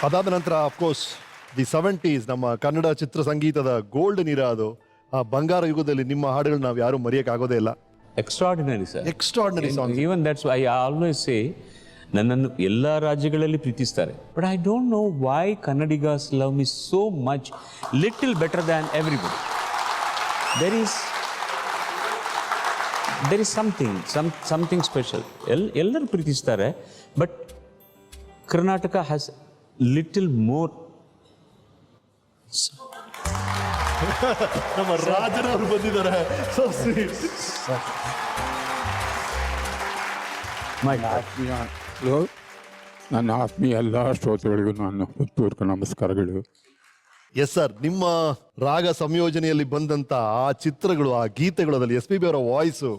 ಅದಾದ ನಂತರ of course the 70s ನಮ್ಮ ಕನ್ನಡ ಚಿತ್ರ ಸಂಗೀತದ ಗೋಲ್ಡನ್ ಇರಾ ಅದು. ಆ ಬಂಗಾರ ಯುಗದಲ್ಲಿ ನಿಮ್ಮ ಹಾಡುಗಳು ನಾವು ಯಾರು ಮರೆಯೋಕ್ಕಾಗೋದೇ ಇಲ್ಲ. Extraordinary sir. Extraordinary song. Even that's I always say, ನನ್ನನ್ನು ಎಲ್ಲ ರಾಜ್ಯಗಳಲ್ಲಿ ಪ್ರೀತಿಸ್ತಾರೆ, but I don't know why Kannadigas love me so much, little better than everybody. There is something special. ಎಲ್ಲರೂ ಪ್ರೀತಿಸ್ತಾರೆ, but Karnataka has little more. ನಮ್ಮ ರಾಜರವರು ಬಂದಿದ್ದಾರೆ. So sweet. ನನ್ನ ಆತ್ಮೀಯ ಎಲ್ಲ ಶ್ರೋತೃಗಳಿಗೂ ನನ್ನ ಹೃತ್ಪೂರ್ವಕ ನಮಸ್ಕಾರಗಳು. ಎಸ್ ಸರ್, ನಿಮ್ಮ ರಾಗ ಸಂಯೋಜನೆಯಲ್ಲಿ ಬಂದಂತ ಆ ಚಿತ್ರಗಳು, ಆ ಗೀತೆಗಳು, ಅದರಲ್ಲಿ SPB ಅವರ ವಾಯ್ಸು